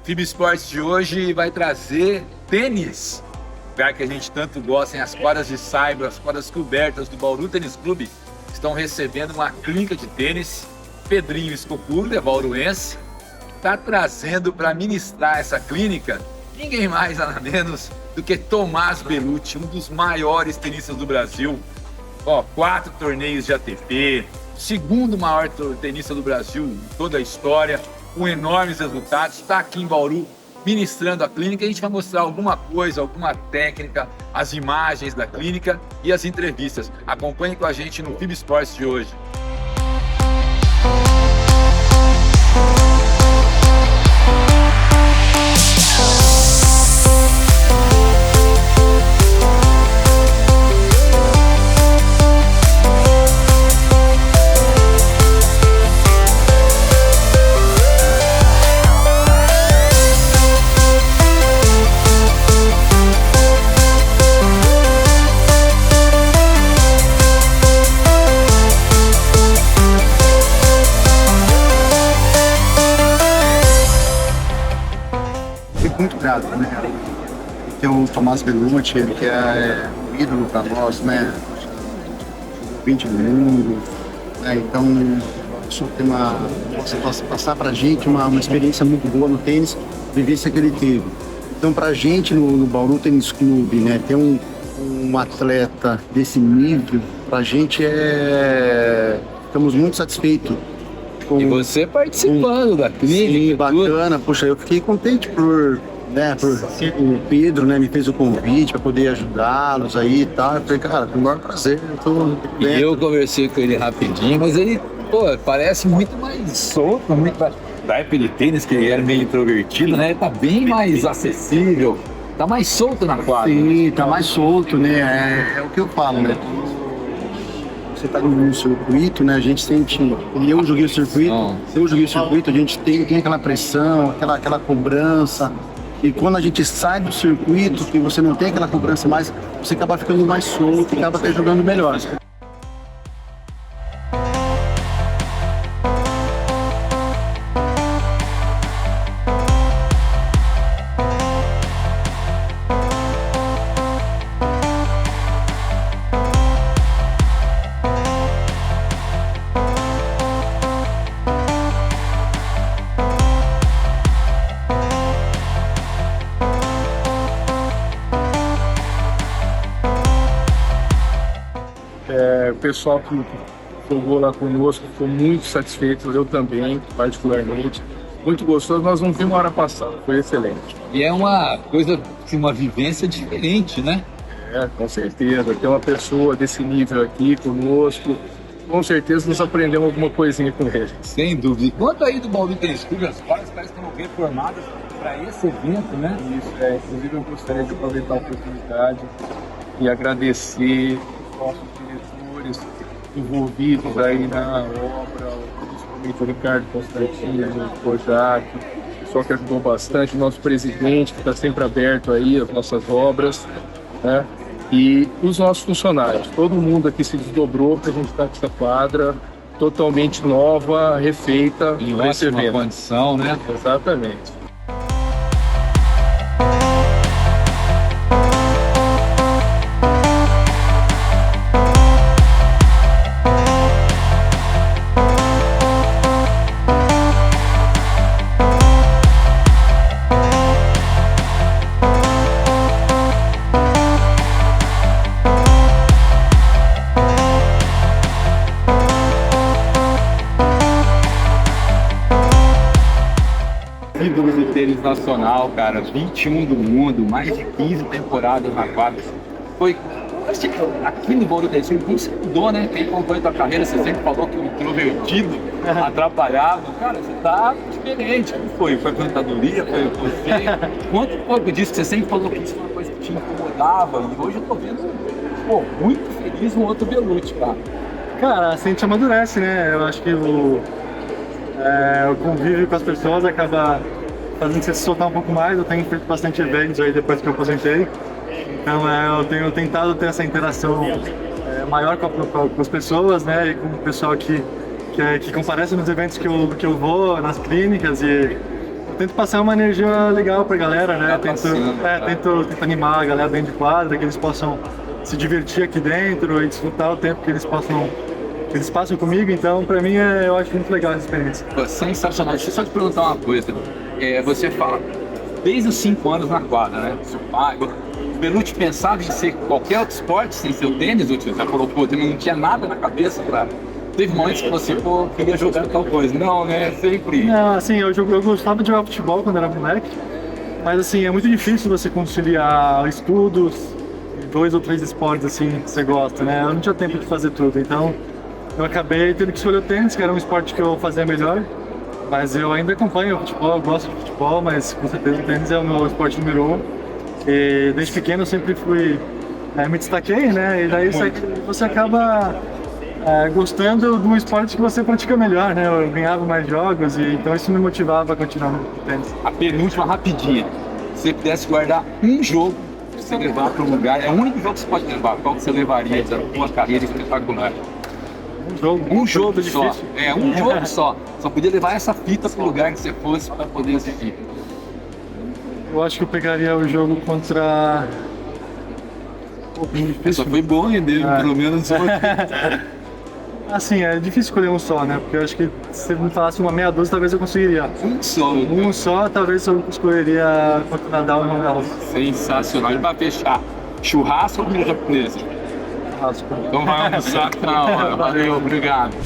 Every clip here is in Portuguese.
FIB Esportes de hoje vai trazer tênis, lugar que a gente tanto gosta, as quadras de saibro, as quadras cobertas do Bauru Tênis Clube estão recebendo uma clínica de tênis. Pedrinho Escopuro, bauruense, está trazendo para ministrar essa clínica ninguém mais, nada menos do que Tomás Bellucci, um dos maiores tenistas do Brasil. 4 torneios de ATP, segundo maior tenista do Brasil em toda a história, com enormes resultados, está aqui em Bauru ministrando a clínica. A gente vai mostrar alguma coisa, alguma técnica, as imagens da clínica e as entrevistas. Acompanhe com a gente no FIB Esportes de hoje. Muito grato, né? Tem o Tomás Bellucci, ele que é um ídolo para nós, né? 20 do mundo, né? Então, isso tem possa passar para a gente uma experiência muito boa no tênis, vivência que ele teve. Então, para a gente no Bauru Tênis Clube, né? Ter um atleta desse nível, para a gente estamos muito satisfeitos. E você participando da clínica. Sim, bacana. Poxa, eu fiquei contente por o Pedro, né, me fez o convite para poder ajudá-los aí e tal. Eu falei, cara, com o maior prazer. Eu conversei com ele rapidinho, mas ele, parece muito mais solto, muito mais... Da época de tênis, que ele era meio introvertido, né? Ele tá bem mais acessível, tá mais solto na quadra. Sim, tá mais solto, né? É o que eu falo, né? Você tá no circuito, né? A gente sente. E eu joguei o circuito, a gente tem aquela pressão, aquela cobrança. E quando a gente sai do circuito, que você não tem aquela cobrança mais, você acaba ficando mais solto e acaba até jogando melhor. O pessoal que jogou lá conosco ficou muito satisfeito, eu também, particularmente. Muito gostoso, nós não vimos a hora passar, foi excelente. E é uma coisa, assim, uma vivência diferente, né? Com certeza. Ter uma pessoa desse nível aqui conosco, com certeza nós aprendemos alguma coisinha com ele. Sem dúvida. E quanto aí do Bauru Tênis Clube, as quadras parecem que estão reformadas para esse evento, né? Isso, inclusive eu gostaria de aproveitar a oportunidade e agradecer os nossos diretores envolvidos aí na obra, principalmente o Ricardo Constantino, o Kojak, o pessoal que ajudou bastante, o nosso presidente que está sempre aberto aí às nossas obras, né? E os nossos funcionários, todo mundo aqui se desdobrou para a gente estar com essa quadra totalmente nova, refeita, em esse ótima evento. condição, né? Exatamente. Ídolos do tênis nacional, cara, 21 do mundo, mais de 15 temporadas na quadra. Foi aqui no Bauru Tênis Clube, como você mudou, né? Quem acompanha a tua carreira, você sempre falou que o introvertido atrapalhava. Cara, você tá diferente. Como foi? Foi aposentadoria? Foi você? Conta um pouco disso, você sempre falou que isso foi uma coisa que te incomodava. E hoje eu tô vendo, muito feliz um outro Bellucci, cara. Cara, assim a gente amadurece, né? Eu acho que o convívio com as pessoas acaba fazendo você se soltar um pouco mais. Eu tenho feito bastante eventos aí depois que eu aposentei. Então eu tenho tentado ter essa interação maior com as pessoas, né? E com o pessoal que comparece nos eventos que eu vou, nas clínicas. Eu tento passar uma energia legal pra galera, né? Tá Tento, passando, tá. tento animar a galera dentro de quadra, que eles possam se divertir aqui dentro e desfrutar o tempo que eles passam comigo. Então, pra mim, eu acho muito legal essa experiência. Pô, sensacional. Deixa eu só te perguntar uma coisa. Você fala, desde os 5 anos na quadra, né? Seu pai, o Belucci pensava em ser qualquer outro esporte sem ser o tênis? Ou você falou, pô, não tinha nada na cabeça pra... Teve momentos que você, pô, queria jogar tal coisa. Não, né? Sempre. Não, assim, eu gostava de jogar futebol quando era moleque, mas assim, é muito difícil você conciliar estudos e 2 ou 3 esportes assim que você gosta, né? Eu não tinha tempo de fazer tudo, então eu acabei tendo que escolher o tênis, que era um esporte que eu fazia melhor, mas eu ainda acompanho o futebol, eu gosto de futebol, mas com certeza o tênis é o meu esporte número 1. E desde pequeno eu sempre me destaquei, né? E daí você acaba gostando do esporte que você pratica melhor, né? Eu ganhava mais jogos e então isso me motivava a continuar no tênis. A penúltima rapidinha. Se você pudesse guardar um jogo pra você levar para um lugar, é o único jogo que você pode levar. Qual que você levaria da sua carreira espetacular? Um jogo só. Difícil. Um jogo só. Só podia levar essa fita pro lugar que você fosse para poder assistir. Eu acho que eu pegaria o jogo contra... Só foi bom render, pelo menos uma. Assim, é difícil escolher um só, né? Porque eu acho que se você me falasse uma meia dúzia, talvez eu conseguiria. Um só. Um só, talvez eu escolheria contra o Nadal e o Nadal. Sensacional. E para fechar, churrasco ou comida japonesa? Então vai almoçar que tá na hora. Valeu, obrigado.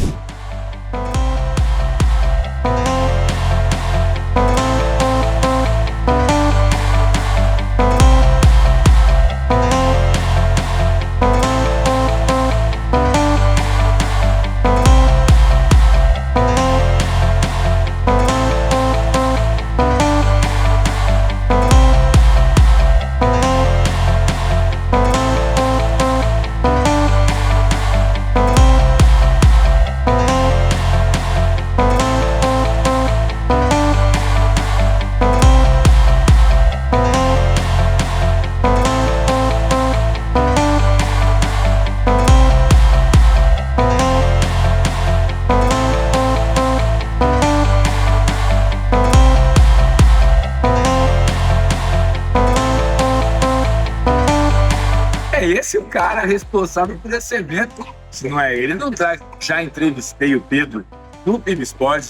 Esse é o cara responsável por esse evento. Se não é ele, não traz. Já entrevistei o Pedro no PIB Esporte,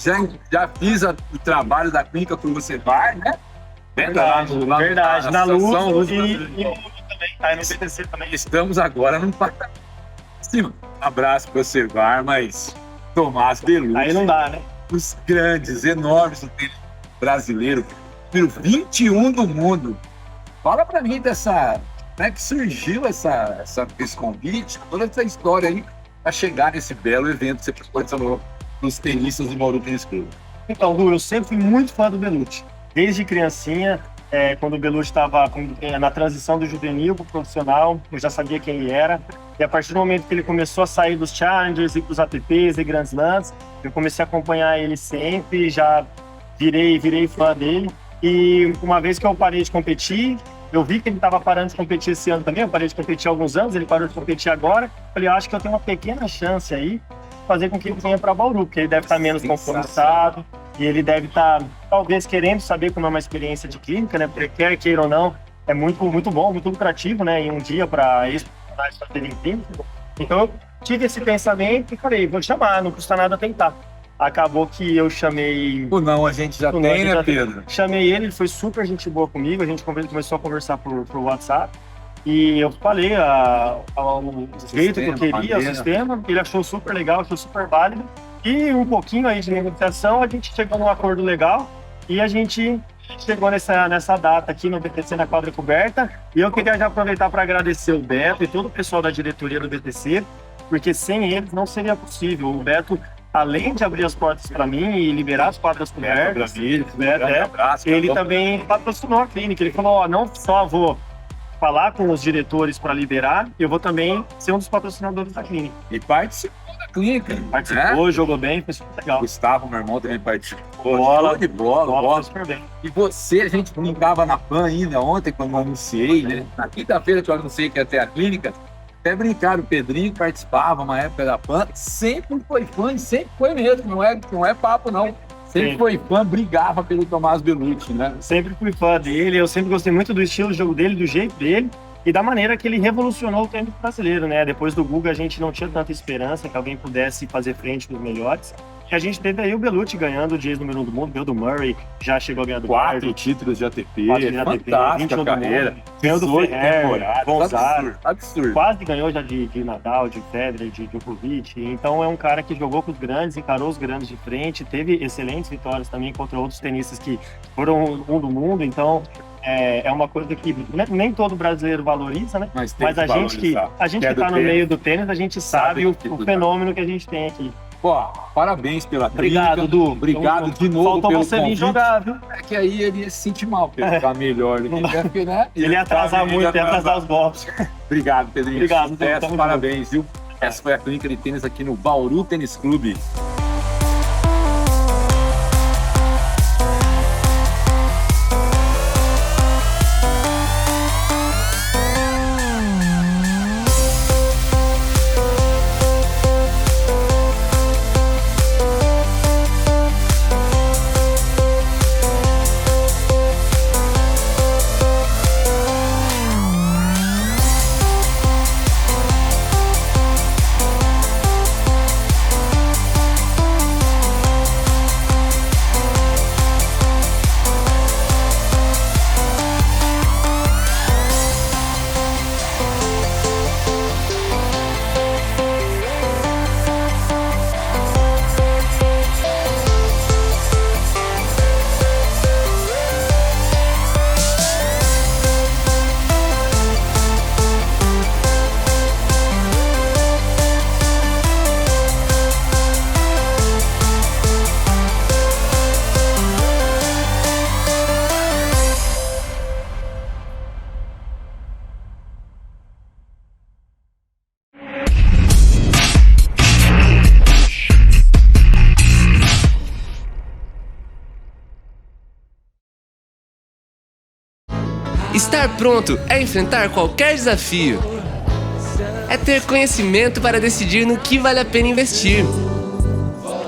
já fiz o trabalho da clínica por você vai, né? Verdade. Na Luz e no também, tá? E no BTC também. Estamos agora num patamar acima. Abraço para você, VAR, mas Tomás Belucci. Aí não dá, né? Os grandes, enormes do tênis brasileiro, número 21 do mundo. Fala para mim dessa... Como é que surgiu esse convite, toda essa história aí, para chegar nesse belo evento que você proporcionou nos tenistas do Bauru Tênis Clube? Então, Lu, eu sempre fui muito fã do Belucci. Desde criancinha, quando o Belucci estava na transição do juvenil para o profissional, eu já sabia quem ele era. E a partir do momento que ele começou a sair dos Challengers e dos ATPs e Grand Slams, eu comecei a acompanhar ele sempre, já virei fã dele. E uma vez que eu parei de competir, eu vi que ele estava parando de competir esse ano também, eu parei de competir há alguns anos, ele parou de competir agora. Falei, eu acho que eu tenho uma pequena chance aí de fazer com que ele venha para Bauru, porque ele deve estar menos compromissado e ele deve estar, talvez, querendo saber como é uma experiência de clínica, né? Porque quer queira ou não, é muito bom, muito lucrativo, né? Em um dia para ex-profissionais fazerem clínica. Então eu tive esse pensamento e falei, vou chamar, não custa nada tentar. Acabou que eu chamei... Ou não, a gente já tem, né, Pedro? Chamei ele foi super gente boa comigo, a gente começou a conversar por WhatsApp. E eu falei o jeito que eu queria, o sistema, ele achou super legal, achou super válido. E um pouquinho aí de negociação, a gente chegou num acordo legal e a gente chegou nessa data aqui no BTC na quadra coberta. E eu queria já aproveitar para agradecer o Beto e todo o pessoal da diretoria do BTC, porque sem eles não seria possível. O Beto, além de abrir as portas para mim e liberar as quadras cobertas, ele também patrocinou a clínica. Ele falou, não só vou falar com os diretores para liberar, eu vou também ser um dos patrocinadores da clínica. E participou da clínica. Participou, jogou bem, foi super legal. Gustavo, meu irmão, também participou. Bola de bola. Super bem. E você, a gente brincava na PAN ainda ontem, quando eu anunciei, né? Na quinta-feira que eu anunciei que ia ter a clínica, até brincaram, o Pedrinho participava uma época da PAN, sempre foi fã e sempre foi mesmo, não é papo não. Sempre foi fã, brigava pelo Tomás Bellucci, né? Sempre fui fã dele, eu sempre gostei muito do estilo de jogo dele, do jeito dele e da maneira que ele revolucionou o tênis brasileiro, né? Depois do Guga a gente não tinha tanta esperança que alguém pudesse fazer frente dos melhores. E a gente teve aí o Bellucci ganhando o Dias número 1 do mundo, ganhou do Murray, já chegou a ganhar do 4 Barty, títulos de ATP, 4 de ATP, 20 fantástica do carreira. mundo, ganhou do 18 Ferrer, temporadas, Gonzaga, absurdo. quase ganhou já de Nadal, de Federer, de Djokovic. Então é um cara que jogou com os grandes, encarou os grandes de frente, teve excelentes vitórias também contra outros tenistas que foram um do mundo. Então é uma coisa que nem todo brasileiro valoriza, né? Mas, tem Mas a gente que é tá do no tênis. meio do tênis, a gente sabe o fenômeno que a gente tem aqui. Pô, parabéns pela Obrigado, trinca. Du. Obrigado de novo Faltou pelo você vir convite. jogar, viu? É que aí ele ia se sentir mal, porque ele ficar melhor do que ele, porque, né? Ele ia atrasar muito, ia atrasar os golpes. Obrigado, Pedrinho. Obrigado, Sucesso, tamo parabéns, viu? Essa foi a clínica de tênis aqui no Bauru Tênis Clube. Estar pronto é enfrentar qualquer desafio. É ter conhecimento para decidir no que vale a pena investir.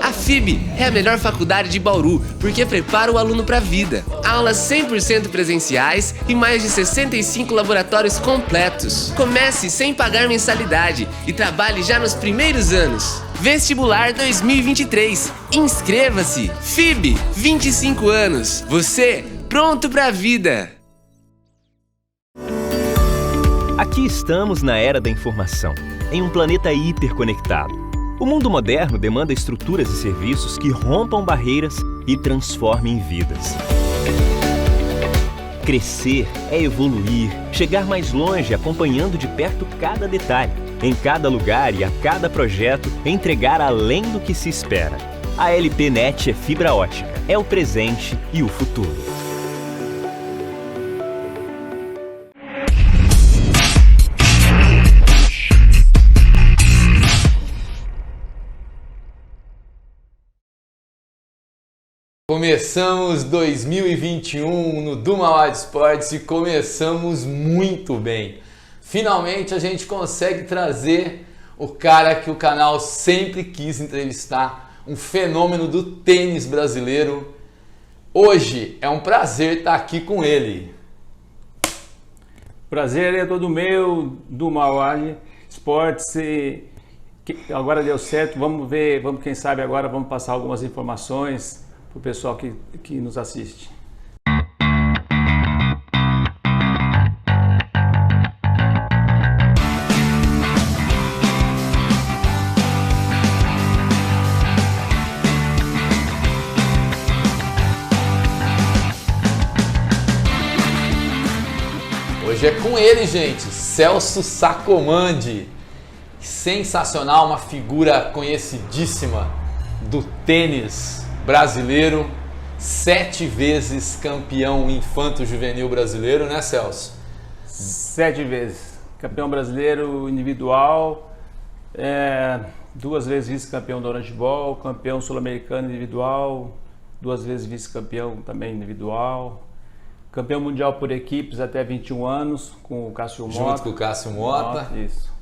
A FIB é a melhor faculdade de Bauru porque prepara o aluno para a vida. Aulas 100% presenciais e mais de 65 laboratórios completos. Comece sem pagar mensalidade e trabalhe já nos primeiros anos. Vestibular 2023. Inscreva-se. FIB, 25 anos. Você pronto para a vida. Aqui estamos na era da informação, em um planeta hiperconectado. O mundo moderno demanda estruturas e serviços que rompam barreiras e transformem vidas. Crescer é evoluir, chegar mais longe acompanhando de perto cada detalhe, em cada lugar e a cada projeto, entregar além do que se espera. A LPNet é fibra ótica, é o presente e o futuro. Começamos 2021 no Do Mauad Esportes e começamos muito bem. Finalmente a gente consegue trazer o cara que o canal sempre quis entrevistar, um fenômeno do tênis brasileiro. Hoje é um prazer estar aqui com ele. Prazer é todo meu, do Mauad Esportes. Agora deu certo, vamos ver, quem sabe agora vamos passar algumas informações para o pessoal que nos assiste. Hoje é com ele, gente, Celso Sacomandi. Sensacional, uma figura conhecidíssima do tênis brasileiro, 7 vezes campeão infanto-juvenil brasileiro, né, Celso? 7 vezes. Campeão brasileiro individual, 2 vezes vice-campeão do Orange Ball, campeão sul-americano individual, 2 vezes vice-campeão também individual, campeão mundial por equipes até 21 anos, com o Cássio Mota. Junto com o Cássio Mota. Isso.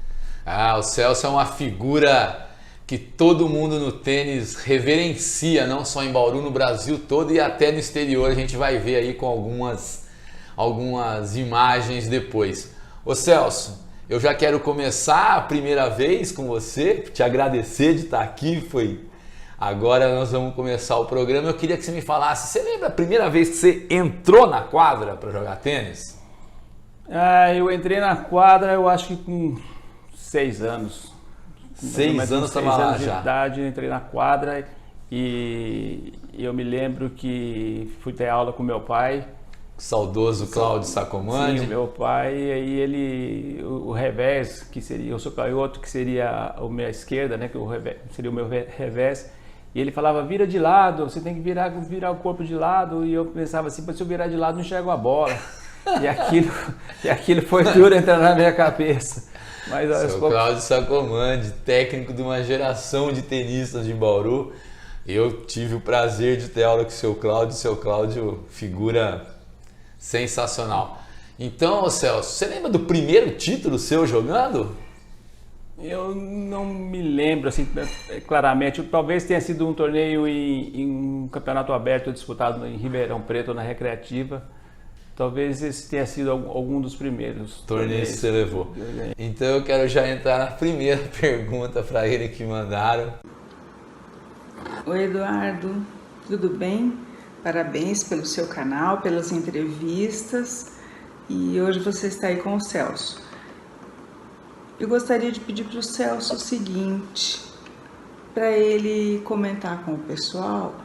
Ah, o Celso é uma figura que todo mundo no tênis reverencia, não só em Bauru, no Brasil todo e até no exterior. A gente vai ver aí com algumas imagens depois. Ô Celso, eu já quero começar a primeira vez com você, te agradecer de estar aqui. Agora nós vamos começar o programa. Eu queria que você me falasse, você lembra a primeira vez que você entrou na quadra para jogar tênis? Eu entrei na quadra, eu acho que com 6 anos. 6 anos estava lá de já. idade, eu entrei na quadra e eu me lembro que fui ter aula com meu pai. Saudoso Cláudio Sacomandi. Sim, o meu pai, e aí o revés, que seria, eu sou canhoto, que seria a minha esquerda, né, que seria o meu revés, e ele falava, vira de lado, você tem que virar o corpo de lado, e eu pensava assim, se eu virar de lado não enxergo a bola, e aquilo foi duro entrar na minha cabeça. Mas, Seu Cláudio Sacomandi, técnico de uma geração de tenistas de Bauru. Eu tive o prazer de ter aula com o seu Cláudio, figura sensacional. Então, Celso, você lembra do primeiro título seu jogando? Eu não me lembro assim claramente. Talvez tenha sido um torneio em um campeonato aberto disputado em Ribeirão Preto, na Recreativa. Talvez esse tenha sido algum dos primeiros torneios que você levou. Então eu quero já entrar na primeira pergunta para ele que mandaram. Oi, Eduardo, tudo bem? Parabéns pelo seu canal, pelas entrevistas, e hoje você está aí com o Celso. Eu gostaria de pedir para o Celso o seguinte, para ele comentar com o pessoal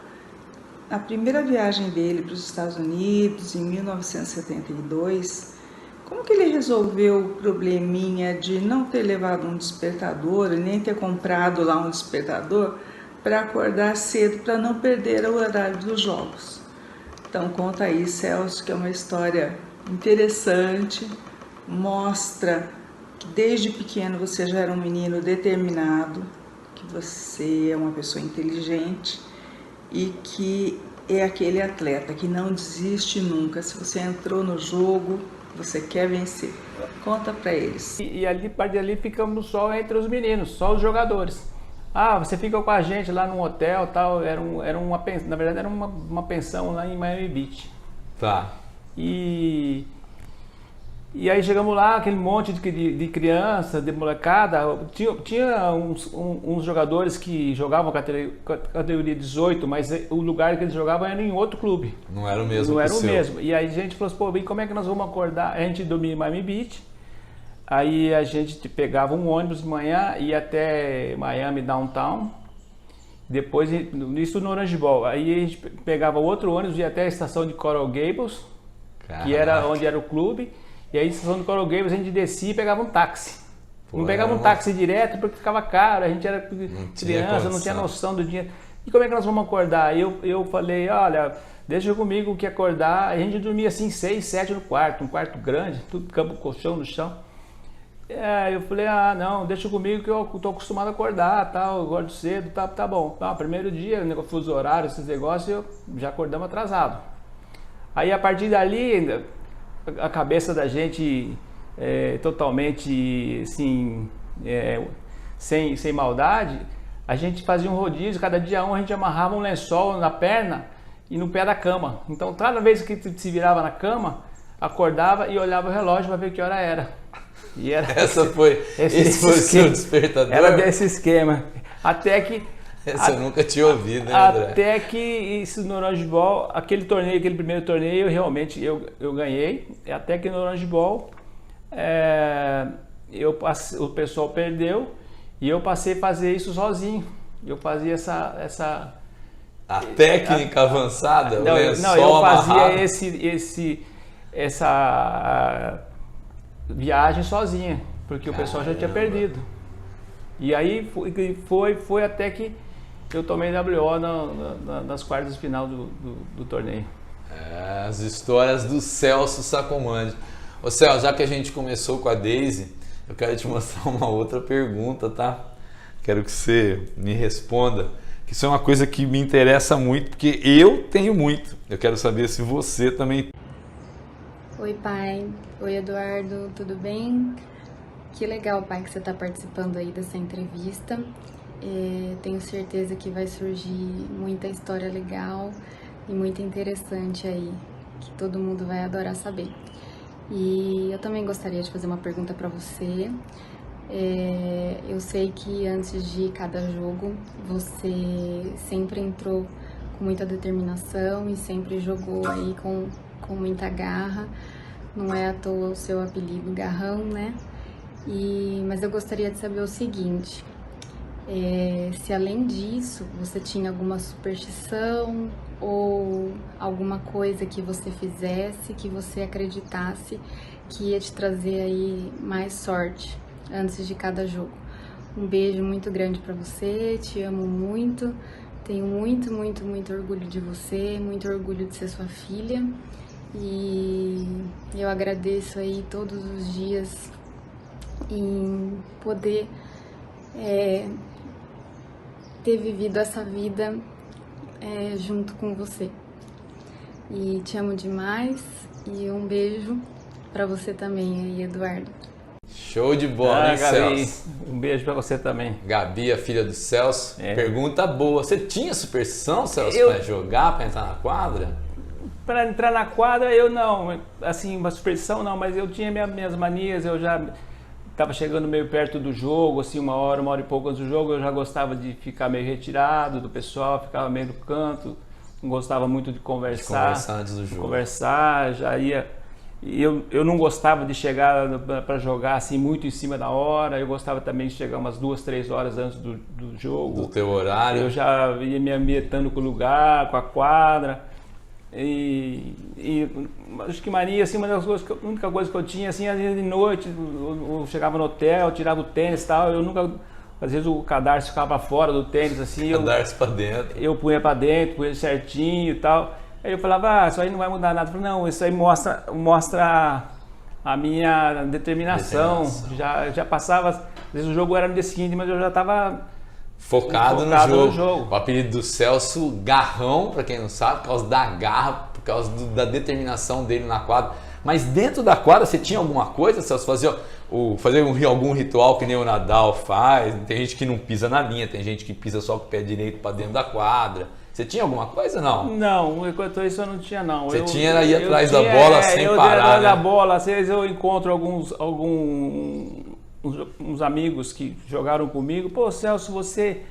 a primeira viagem dele para os Estados Unidos em 1972, como que ele resolveu o probleminha de não ter levado um despertador e nem ter comprado lá um despertador para acordar cedo, para não perder o horário dos jogos. Então conta aí, Celso, que é uma história interessante, mostra que desde pequeno você já era um menino determinado, que você é uma pessoa inteligente e que é aquele atleta que não desiste nunca. Se você entrou no jogo, você quer vencer. Conta para eles. E ali, parte dali, ficamos só entre os meninos, só os jogadores. Você fica com a gente lá num hotel, tal. Na verdade era uma pensão lá em Miami Beach. Tá. E aí chegamos lá, aquele monte de criança, de molecada. Tinha uns jogadores que jogavam categoria 18, mas o lugar que eles jogavam era em outro clube. Não era o mesmo. Não era o mesmo. E aí a gente falou assim, pô, bem, como é que nós vamos acordar? A gente dormia em Miami Beach. Aí a gente pegava um ônibus de manhã, ia até Miami Downtown. Depois, isso no Orange Bowl. Aí a gente pegava outro ônibus, ia até a estação de Coral Gables, que era onde era o clube. E aí, na estação de Coral Gables, a gente descia e pegava um táxi. Não pegava um táxi direto porque ficava caro, a gente era criança, não tinha noção do dinheiro. E como é que nós vamos acordar? Aí eu falei, olha, deixa comigo que acordar. A gente dormia assim 6, 7 no quarto, um quarto grande, tudo campo, colchão no chão. Eu falei, não, deixa comigo que eu tô acostumado a acordar, tal, eu acordo cedo, tá bom. Primeiro dia, fuso horário, esses negócios, já acordamos atrasado. Aí a partir dali, a cabeça da gente totalmente assim, sem maldade, a gente fazia um rodízio, cada dia a gente amarrava um lençol na perna e no pé da cama. Então cada vez que se virava na cama, acordava e olhava o relógio para ver que hora era. E era esse foi o seu despertador? Era desse esquema. Até que... Essa eu nunca tinha ouvido, né, André? Até que isso no Orange Bowl, aquele primeiro torneio, realmente eu ganhei. Até que no Orange Bowl, o pessoal perdeu e eu passei a fazer isso sozinho. Eu fazia essa a técnica avançada? Não, eu fazia essa viagem sozinha, porque o pessoal já tinha perdido. E aí foi até que eu tomei WO nas quartas de final do torneio. As histórias do Celso Sacomandi. Ô Celso, já que a gente começou com a Daisy, eu quero te mostrar uma outra pergunta, tá? Quero que você me responda, que isso é uma coisa que me interessa muito, porque eu tenho muito. Eu quero saber se você também... Oi, pai. Oi, Eduardo. Tudo bem? Que legal, pai, que você está participando aí dessa entrevista. Tenho certeza que vai surgir muita história legal e muito interessante aí, que todo mundo vai adorar saber. E eu também gostaria de fazer uma pergunta para você. Eu sei que antes de cada jogo você sempre entrou com muita determinação e sempre jogou aí com muita garra. Não é à toa o seu apelido Garrão, né? Mas eu gostaria de saber o seguinte, se além disso você tinha alguma superstição ou alguma coisa que você fizesse que você acreditasse que ia te trazer aí mais sorte antes de cada jogo. Um beijo muito grande pra você, te amo muito, tenho muito, muito, muito orgulho de você, muito orgulho de ser sua filha e eu agradeço aí todos os dias em poder ter vivido essa vida junto com você. E te amo demais e um beijo pra você também aí, Eduardo. Show de bola, hein, Gabi, Celso? um beijo pra você também. Gabi, a filha do Celso. Pergunta boa. Você tinha superstição, Celso, pra jogar, pra entrar na quadra? Para entrar na quadra, eu não. Assim, uma superstição não, mas eu tinha minhas manias, eu já estava chegando meio perto do jogo, assim, uma hora e pouco antes do jogo, eu já gostava de ficar meio retirado do pessoal, ficava meio no canto, não gostava muito de conversar. De conversar antes do jogo. Conversar, já ia... Eu não gostava de chegar para jogar assim muito em cima da hora, eu gostava também de chegar umas 2, 3 horas antes do jogo. Do teu horário. Eu já ia me ambientando com o lugar, com a quadra. E acho que mania, assim, uma das coisas a única coisa que eu tinha, assim, às vezes de noite, eu chegava no hotel, tirava o tênis e tal, eu nunca, às vezes o cadarço ficava fora do tênis, assim. Cadarço pra dentro. Eu punha pra dentro, punha certinho e tal. Aí eu falava, isso aí não vai mudar nada. Eu falei, não, isso aí mostra a minha determinação. Já passava, às vezes o jogo era no dia seguinte, mas eu já estava focado no jogo. O apelido do Celso, Garrão, para quem não sabe, por causa da garra, por causa da determinação dele na quadra. Mas dentro da quadra você tinha alguma coisa, Celso? Fazer algum ritual que nem o Nadal faz? Tem gente que não pisa na linha, tem gente que pisa só com o pé direito para dentro da quadra. Você tinha alguma coisa, não? Não, enquanto isso eu não tinha, não. Você tinha ir atrás da bola sem parar, eu ia atrás da né? bola, às vezes eu encontro uns amigos que jogaram comigo. Pô, Celso, você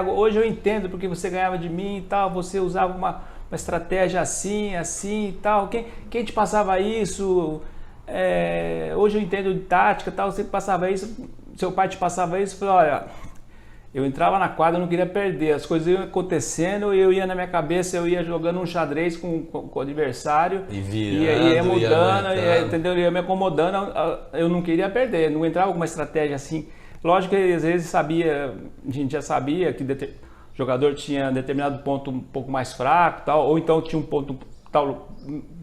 hoje eu entendo porque você ganhava de mim e tal, você usava uma estratégia assim e tal. Quem te passava isso? Hoje eu entendo de tática e tal, você passava isso, seu pai te passava isso, eu falei, olha... Eu entrava na quadra, eu não queria perder, as coisas iam acontecendo, eu ia na minha cabeça, eu ia jogando um xadrez com o adversário, e virando, ia mudando, entendeu? Ia me acomodando, eu não queria perder, não entrava com uma estratégia assim. Lógico que às vezes a gente já sabia que o jogador tinha determinado ponto um pouco mais fraco, tal, ou então tinha um ponto tal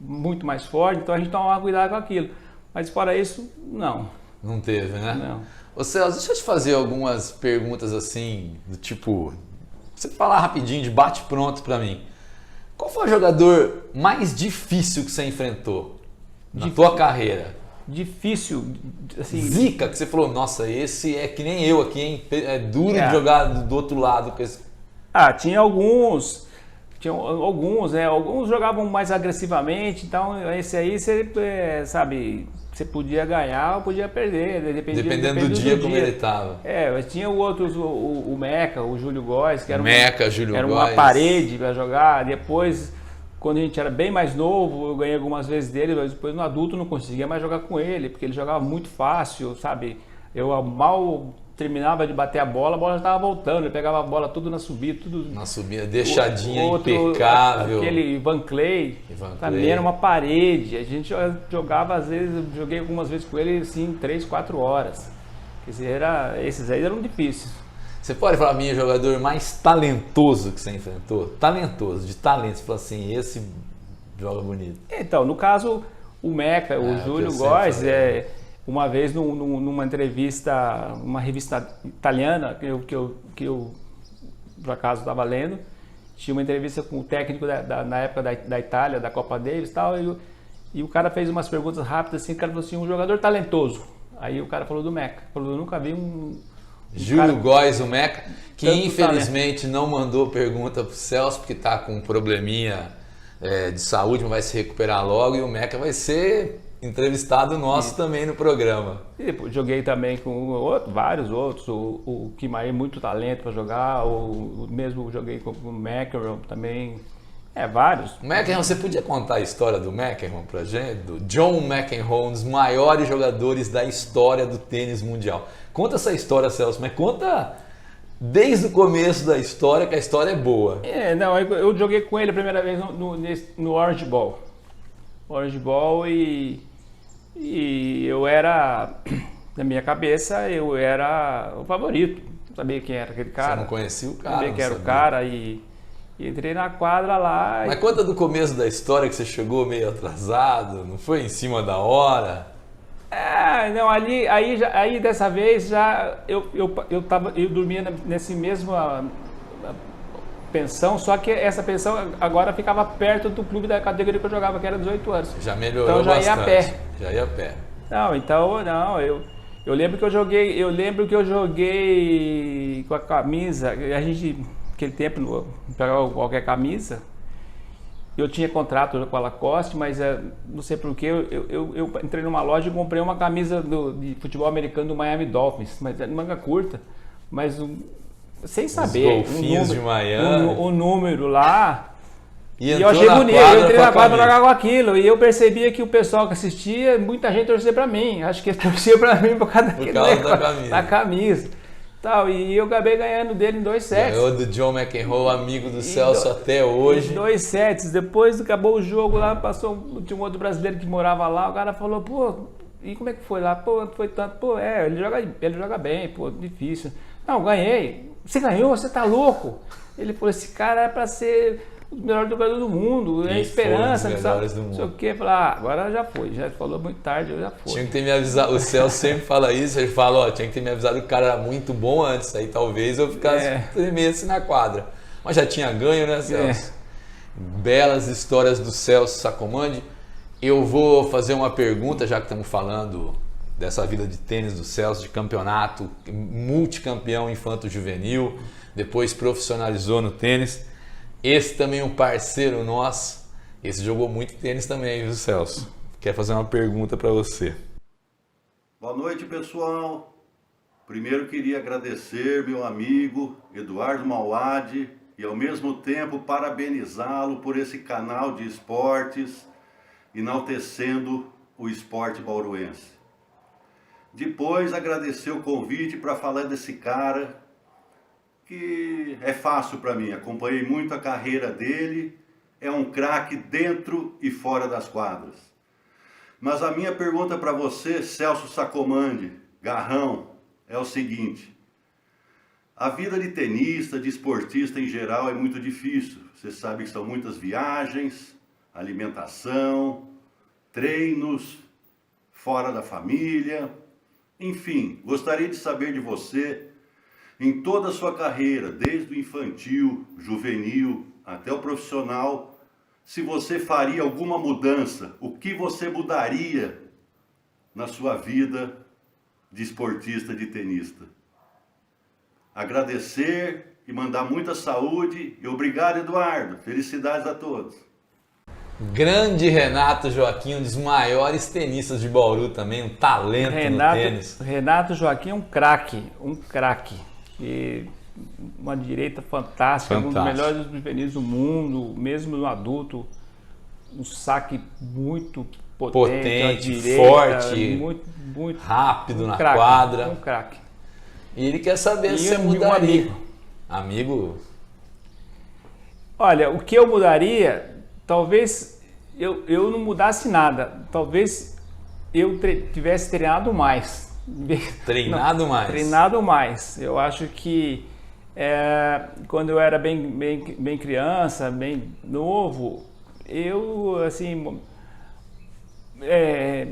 muito mais forte, então a gente tomava cuidado com aquilo. Mas fora isso, não. Não teve, né? Não. Ô Celso, deixa eu te fazer algumas perguntas assim, do tipo, você falar rapidinho, de bate-pronto pra mim. Qual foi o jogador mais difícil que você enfrentou na tua carreira? Difícil, assim... Zica, que você falou, nossa, esse é que nem eu aqui, hein? É duro de jogar do outro lado. Tinha alguns, né? Alguns jogavam mais agressivamente, então esse aí, você sabe... Você podia ganhar ou podia perder, dependendo do dia como ele estava. Mas tinha outros, o Meca, o Júlio Góes, que era uma parede para jogar. Depois, quando a gente era bem mais novo, eu ganhei algumas vezes dele, mas depois no adulto não conseguia mais jogar com ele, porque ele jogava muito fácil, sabe? Eu mal terminava de bater a bola já estava voltando, ele pegava a bola tudo na subida, deixadinha, impecável. Aquele Van Clay, também era uma parede, a gente jogava às vezes, eu joguei algumas vezes com ele assim, 3, 4 horas. Quer dizer, esses aí eram difíceis. Você pode falar mim o jogador mais talentoso que você enfrentou? Talentoso, de talento, você falou assim, esse joga bonito. Então, no caso, o Meca, o Júlio Góes, uma vez numa entrevista, uma revista italiana que eu por acaso estava lendo, tinha uma entrevista com o técnico na época da Itália, da Copa Davis e tal, e o cara fez umas perguntas rápidas assim, o cara falou assim, um jogador talentoso. Aí o cara falou do Meca, falou, eu nunca vi Júlio Góes, o Meca, que Tanto infelizmente não mandou pergunta pro Celso, porque tá com um probleminha de saúde, mas vai se recuperar logo, e o Meca vai ser entrevistado nosso também no programa. E, pô, joguei também com vários outros, o Kimaí, muito talento para jogar, mesmo joguei com o McEnroe também, vários. McEnroe, você podia contar a história do McEnroe pra gente? Do John McEnroe, um dos maiores jogadores da história do tênis mundial. Conta essa história, Celso, mas conta desde o começo da história, que a história é boa. Não, eu joguei com ele a primeira vez no Orange Bowl. Orange Bowl e eu era, na minha cabeça, eu era o favorito. Não sabia quem era aquele cara. Você não conhecia o cara? Sabia quem era o cara e entrei na quadra lá. Mas conta do começo da história, que você chegou meio atrasado, não foi em cima da hora? Não, aí dessa vez já eu dormia nesse mesmo pensão, só que essa pensão agora ficava perto do clube da categoria que eu jogava, que era 18 anos. Já melhorou então, bastante. Ia a pé. Já ia a pé. Eu lembro que eu joguei com a camisa, a gente naquele tempo pegava qualquer camisa. Eu tinha contrato com a Lacoste, mas não sei porquê, eu entrei numa loja e comprei uma camisa de futebol americano do Miami Dolphins, mas de manga curta, mas sem saber. Os golfinhos de Miami. O número lá. E eu achei bonito, eu entrei na quadra pra jogar com aquilo, e eu percebia que o pessoal que assistia, muita gente torcia pra mim. Acho que eles torciam pra mim por causa da camisa. E eu acabei ganhando dele em 2 sets. Ganhou do John McEnroe, amigo do Celso até hoje. Em 2 sets. Depois acabou o jogo lá, tinha um outro brasileiro que morava lá, o cara falou, pô, e como é que foi lá? Pô, foi tanto. Pô, ele joga bem, pô, difícil. Não, ganhei. Você ganhou? Você tá louco? Ele falou, esse cara é pra ser o melhor jogador do mundo, é esperança, não sei o que. Falei, agora já foi, já falou muito tarde, eu já fui. Tinha que ter me avisado, o Celso sempre fala isso, ele fala, tinha que ter me avisado que o cara era muito bom antes, aí talvez eu ficasse tremesse na quadra. Mas já tinha ganho, né, Celso? Belas histórias do Celso Sacomandi. Eu vou fazer uma pergunta, já que estamos falando dessa vida de tênis do Celso, de campeonato, multicampeão infanto-juvenil, depois profissionalizou no tênis. Esse também é um parceiro nosso, esse jogou muito tênis também, viu, Celso? Quer fazer uma pergunta para você. Boa noite, pessoal. Primeiro queria agradecer meu amigo Eduardo Mauad e ao mesmo tempo parabenizá-lo por esse canal de esportes, enaltecendo o esporte bauruense. Depois agradecer o convite para falar desse cara que é fácil para mim, acompanhei muito a carreira dele, é um craque dentro e fora das quadras. Mas a minha pergunta para você, Celso Sacomandi, Garrão, é o seguinte: a vida de tenista, de esportista em geral é muito difícil, você sabe que são muitas viagens, alimentação, treinos, fora da família, enfim, gostaria de saber de você, em toda a sua carreira, desde o infantil, juvenil, até o profissional, se você faria alguma mudança, o que você mudaria na sua vida de esportista, de tenista. Agradecer e mandar muita saúde e obrigado, Eduardo. Felicidades a todos. Grande Renato Joaquim, um dos maiores tenistas de Bauru também, um talento no tênis. Renato Joaquim é um craque. E uma direita fantástica, um dos melhores juvenis do mundo, mesmo no adulto, um saque muito potente direita, forte, muito rápido na quadra. Um craque. E ele quer saber se você mudaria. Amigo? Olha, o que eu mudaria, talvez eu não mudasse nada, talvez eu tivesse treinado mais. Treinado mais. Eu acho que quando eu era bem criança, bem novo, eu, assim,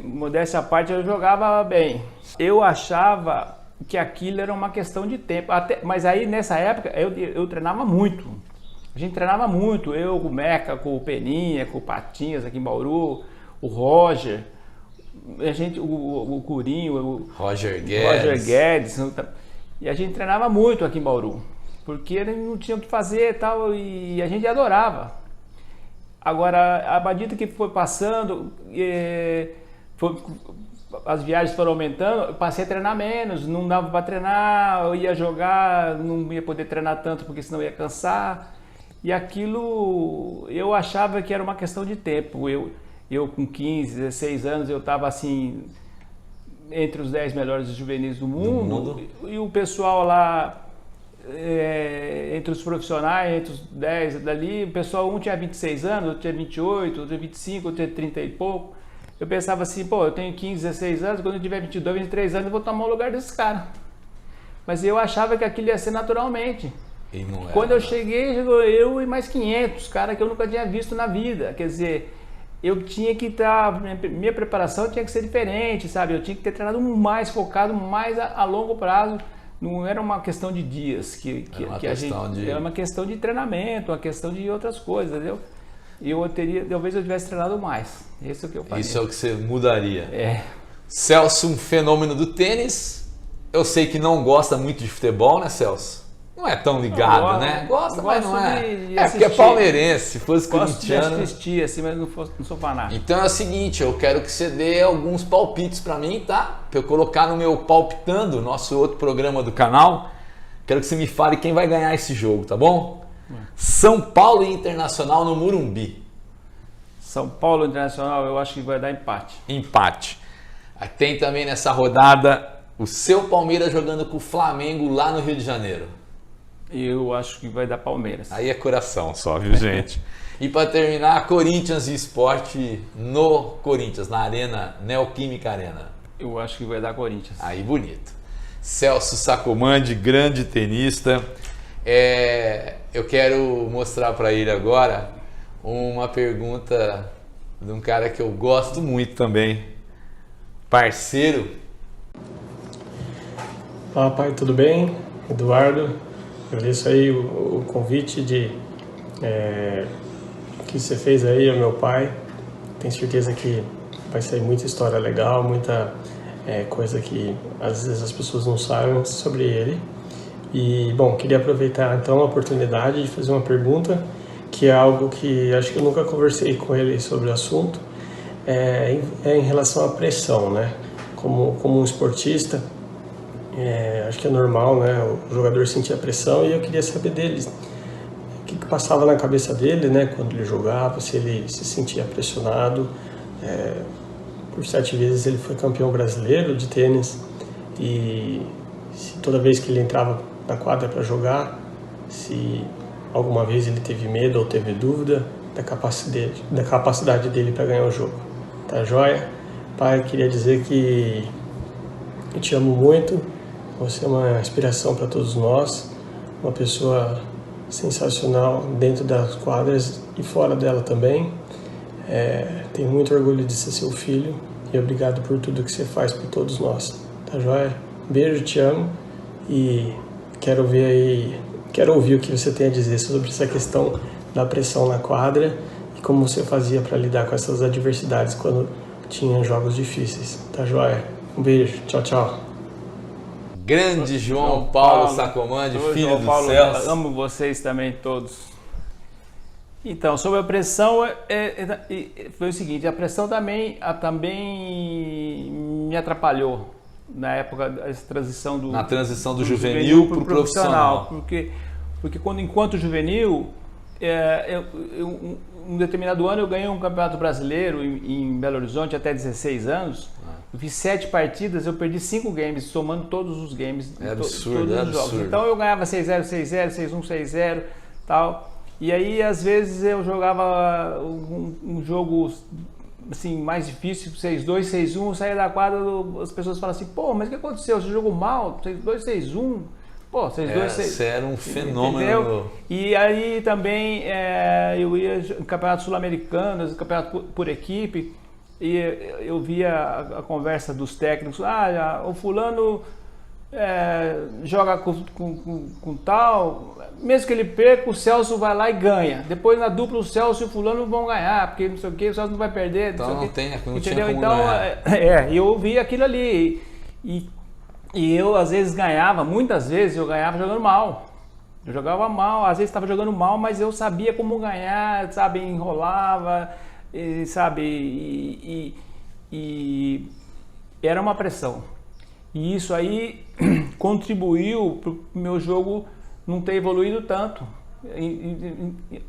modéstia à parte, eu jogava bem. Eu achava que aquilo era uma questão de tempo. Mas aí, nessa época, eu treinava muito. A gente treinava muito. Eu, com o Meca, com o Peninha, com o Patinhas aqui em Bauru, o Roger... o Curinho, o Roger Guedes. E a gente treinava muito aqui em Bauru, porque não tinha o que fazer e tal, e a gente adorava. Agora, a medida que foi passando, as viagens foram aumentando, eu passei a treinar menos, não dava para treinar, eu ia jogar, não ia poder treinar tanto porque senão ia cansar. E aquilo, eu achava que era uma questão de tempo. Eu com 15, 16 anos, eu estava assim, entre os 10 melhores juvenis do mundo. E o pessoal lá, entre os profissionais, entre os 10 dali, o pessoal, um tinha 26 anos, outro tinha 28, outro tinha 25, outro tinha 30 e pouco. Eu pensava assim, pô, eu tenho 15, 16 anos, quando eu tiver 22, 23 anos, eu vou tomar o lugar desse cara. Mas eu achava que aquilo ia ser naturalmente. E não era. Quando eu cheguei, chegou eu e mais 500, cara que eu nunca tinha visto na vida. Quer dizer, eu tinha que estar, minha preparação tinha que ser diferente, sabe? Eu tinha que ter treinado mais focado, mais a longo prazo. Não era uma questão de dias era uma questão de treinamento, uma questão de outras coisas, entendeu? E talvez eu tivesse treinado mais. Isso é o que eu faria. Isso é o que você mudaria. Celso, um fenômeno do tênis. Eu sei que não gosta muito de futebol, né, Celso? Não é tão ligado, né? Gosta, mas não é. Porque é palmeirense, se fosse corintiano. Gosto de assistir, assim, mas não sou fanático. Então é o seguinte, eu quero que você dê alguns palpites pra mim, tá? Pra eu colocar no meu Palpitando, nosso outro programa do canal. Quero que você me fale quem vai ganhar esse jogo, tá bom? São Paulo e Internacional no Morumbi. São Paulo e Internacional, eu acho que vai dar empate. Empate. Aí tem também nessa rodada o seu Palmeiras jogando com o Flamengo lá no Rio de Janeiro. Eu acho que vai dar Palmeiras. Aí é coração só, viu, gente? E para terminar, Corinthians e Sport no Corinthians, na Arena, Neoquímica Arena. Eu acho que vai dar Corinthians. Aí, bonito. Celso Sacomandi, grande tenista. Eu quero mostrar para ele agora uma pergunta de um cara que eu gosto muito também. Parceiro. Fala, pai, tudo bem? Eduardo. Agradeço aí o convite que você fez aí ao meu pai. Tenho certeza que vai sair muita história legal, muita coisa que às vezes as pessoas não sabem sobre ele. E, bom, queria aproveitar então a oportunidade de fazer uma pergunta, que é algo que acho que eu nunca conversei com ele sobre o assunto, em relação à pressão, né? Como um esportista, acho que é normal, né, o jogador sentir a pressão, e eu queria saber dele o que passava na cabeça dele, né, quando ele jogava, se ele se sentia pressionado. Por 7 vezes ele foi campeão brasileiro de tênis, e se toda vez que ele entrava na quadra para jogar, se alguma vez ele teve medo ou teve dúvida da capacidade dele para ganhar o jogo. Tá joia? Pai, queria dizer que eu te amo muito. Você é uma inspiração para todos nós, uma pessoa sensacional dentro das quadras e fora dela também. Tenho muito orgulho de ser seu filho e obrigado por tudo que você faz por todos nós. Tá joia? Beijo, te amo e quero ouvir o que você tem a dizer sobre essa questão da pressão na quadra e como você fazia para lidar com essas adversidades quando tinha jogos difíceis. Tá joia? Um beijo. Tchau, tchau. Grande João Paulo Sacomandi, filho do Celso. Amo vocês também todos. Então, sobre a pressão, foi o seguinte, a pressão também me atrapalhou na época da transição do juvenil para o profissional. Porque enquanto juvenil, um determinado ano eu ganhei um campeonato brasileiro em Belo Horizonte até 16 anos. Eu fiz 7 partidas, eu perdi 5 games, somando todos os games. É absurdo, todos os jogos. Então eu ganhava 6-0, 6-0, 6-1, 6-0, tal. E aí, às vezes, eu jogava um jogo assim, mais difícil, 6-2, 6-1, saía da quadra, as pessoas falam assim, pô, mas o que aconteceu? Você jogou mal? 6-2, 6-1? Pô, 6-2, 6-1. Você era um fenômeno. Entendeu? E aí também eu ia em campeonato sul-americano, campeonato por equipe, e eu via a conversa dos técnicos, o fulano joga com tal, mesmo que ele perca, o Celso vai lá e ganha. Depois na dupla o Celso e o fulano vão ganhar, porque não sei o que, o Celso não vai perder. Então não entendeu? Tinha como então, eu ouvia aquilo ali. E E eu às vezes ganhava, muitas vezes eu ganhava jogando mal. Eu jogava mal, às vezes estava jogando mal, mas eu sabia como ganhar, sabe, enrolava, sabe, e era uma pressão. E isso aí contribuiu para o meu jogo não ter evoluído tanto.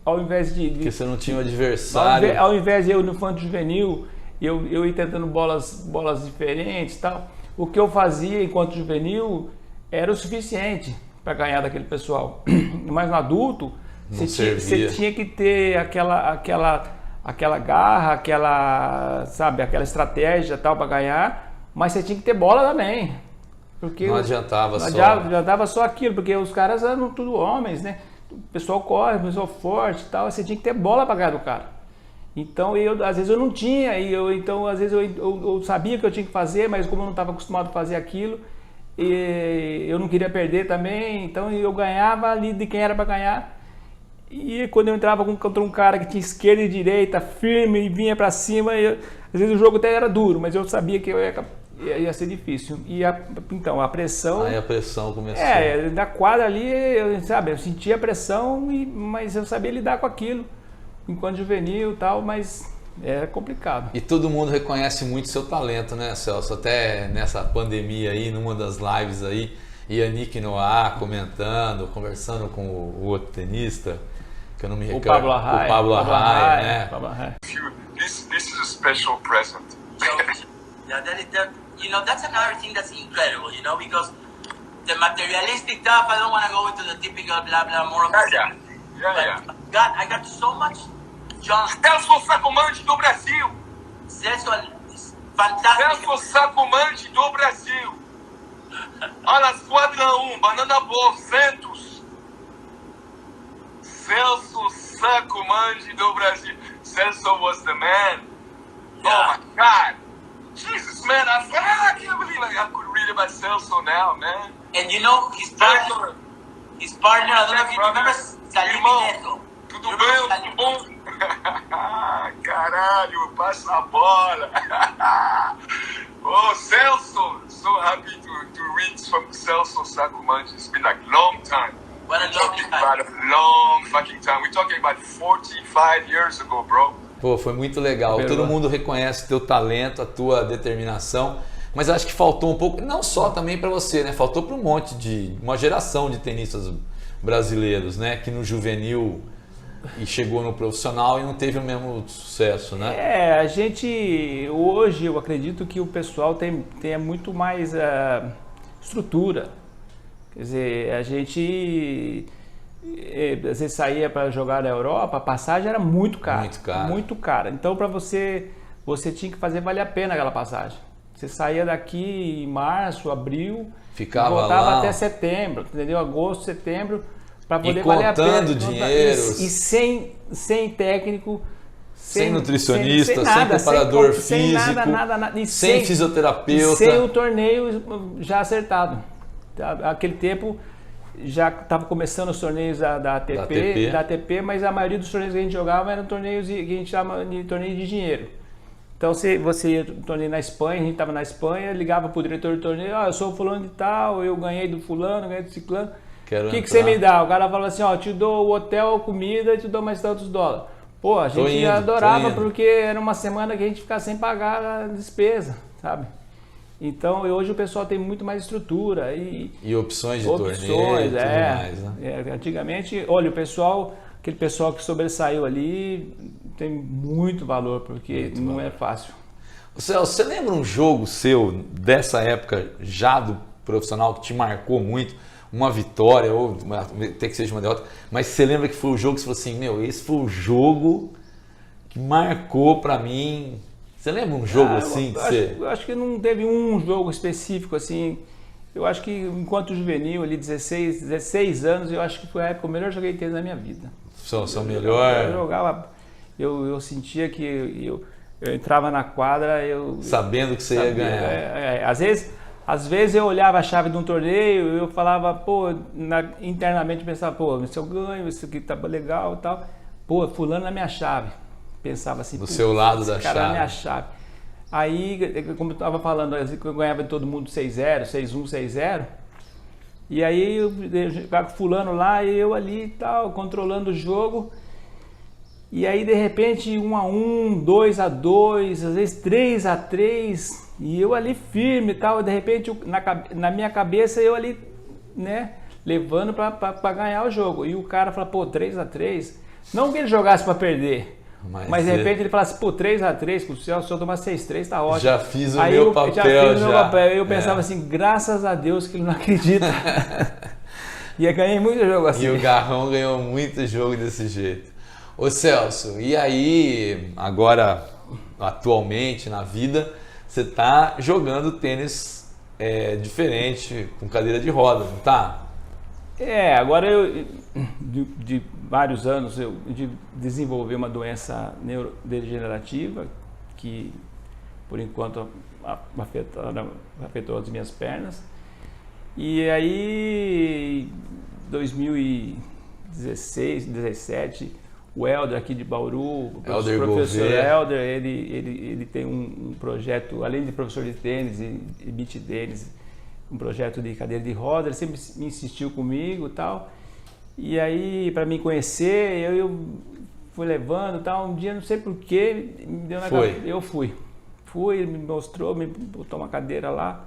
Ao invés de... Porque você não tinha um adversário. Ao invés de eu no infanto juvenil, eu ir tentando bolas diferentes e tal, o que eu fazia enquanto juvenil era o suficiente para ganhar daquele pessoal. Mas no adulto, você tinha que ter aquela garra, aquela estratégia tal para ganhar, mas você tinha que ter bola também. Porque não adiantava só. Não adiantava só aquilo, porque os caras eram tudo homens, né? O pessoal corre, o pessoal forte e tal, você tinha que ter bola para ganhar do cara. Então, às vezes eu não tinha, então às vezes eu sabia o que eu tinha que fazer, mas como eu não estava acostumado a fazer aquilo, e eu não queria perder também, então eu ganhava ali de quem era para ganhar. E quando eu entrava contra um cara que tinha esquerda e direita, firme e vinha para cima, às vezes o jogo até era duro, mas eu sabia que ia ser difícil. Então a pressão... Aí a pressão começou. Na quadra ali, eu sentia a pressão, mas eu sabia lidar com aquilo, enquanto juvenil e tal, mas é complicado. E todo mundo reconhece muito seu talento, né, Celso? Até nessa pandemia aí, numa das lives aí, Yannick Noah comentando, conversando com o outro tenista, que eu não me recordo. O Pablo Arraia, né? This is a special present. Yeah, that's another thing that's incredible, because the materialistic stuff, I don't want to go into the typical blah blah more of Yeah. God, I got so much junk. Celso Sacomante do Brasil. Celso, fantástico. Celso Sacomante do Brasil. Olha, Esquadra 1, Banana Boa, Santos. Celso Sacomante do Brasil. Celso was the man. Yeah. Oh my God. Jesus, man, I can't believe I could read about Celso now, man. And his partner, I don't know if you remember, Salim Neto. Tudo bem, tudo bom? Caralho, passa a bola. Oh, Celso, so happy to read from Celso Sacomante. It's been like long time. What a long time. About a long fucking time. We're talking about 45 years ago, bro. Pô, foi muito legal. Todo mundo reconhece o teu talento, a tua determinação, mas acho que faltou um pouco, não só também para você, né? Faltou para uma geração de tenistas brasileiros, né? Que no juvenil e chegou no profissional e não teve o mesmo sucesso, né? A gente hoje eu acredito que o pessoal tenha muito mais estrutura. Quer dizer, a gente às vezes saía para jogar na Europa, a passagem era muito cara. Muito cara. Então para você tinha que fazer valer a pena aquela passagem. Você saía daqui em março, abril, voltava lá até setembro, entendeu? Agosto, setembro, para poder valer a pena. Contando dinheiro. E sem técnico, sem nutricionista, sem preparador físico, sem nada. E sem fisioterapeuta. Sem o torneio já acertado. Aquele tempo já estava começando os torneios da ATP, mas a maioria dos torneios que a gente jogava eram torneios que a gente chama de torneio de dinheiro. Então você ia no torneio na Espanha, a gente estava na Espanha, ligava para o diretor do torneio, eu sou fulano de tal, eu ganhei do fulano, ganhei do ciclano. O que você me dá? O cara fala assim, eu te dou o hotel, a comida e te dou mais tantos dólares. Pô, a gente adorava porque era uma semana que a gente ficava sem pagar a despesa, sabe? Então hoje o pessoal tem muito mais estrutura e opções de torneio e tudo mais, né? Antigamente, olha, aquele pessoal que sobressaiu ali tem muito valor, porque não é fácil. Celso, você lembra um jogo seu dessa época já do profissional que te marcou muito? Uma vitória, ou tem que seja uma derrota, mas você lembra que foi o jogo que você falou assim, esse foi o jogo que marcou pra mim. Você lembra um jogo assim? Eu acho que não teve um jogo específico assim. Eu acho que enquanto juvenil, ali 16 anos, eu acho que foi a época que eu melhor joguei tênis na minha vida. Seu melhor? Eu jogava, eu sentia que eu entrava na quadra, sabendo que você ia ganhar. Às vezes eu olhava a chave de um torneio e eu falava, internamente pensava, se eu ganho, isso aqui tá legal e tal. Fulano na minha chave. Pensava assim, do seu lado da chave. Na minha chave. Aí, como eu estava falando, eu ganhava de todo mundo 6-0, 6-1, 6-0. E aí eu ficava com fulano lá e eu ali e tal, controlando o jogo. E aí de repente 1-1, 2-2, às vezes 3-3, e eu ali firme e tal. E de repente na minha cabeça eu ali, né, levando para ganhar o jogo. E o cara fala, pô, 3-3. Não que ele jogasse para perder. Mas de repente ele fala assim, pô, 3-3, se eu tomar 6-3 tá ótimo. Já fiz o meu papel. Eu pensava assim, graças a Deus que ele não acredita. E eu ganhei muito jogo assim. E o Garrão ganhou muito jogo desse jeito. Ô Celso, e aí, agora, atualmente, na vida, você tá jogando tênis diferente, com cadeira de rodas, não tá? Agora de vários anos eu desenvolvi uma doença neurodegenerativa que por enquanto afetou as minhas pernas. E aí 2016, 2017, o Helder aqui de Bauru, o professor Helder, ele tem um projeto, além de professor de tênis e beach tênis, um projeto de cadeira de roda. Ele sempre me insistiu comigo e tal. E aí, para me conhecer, eu fui levando e tal. Um dia, não sei porquê, me deu na cabeça. Eu fui. Ele me mostrou, me botou uma cadeira lá.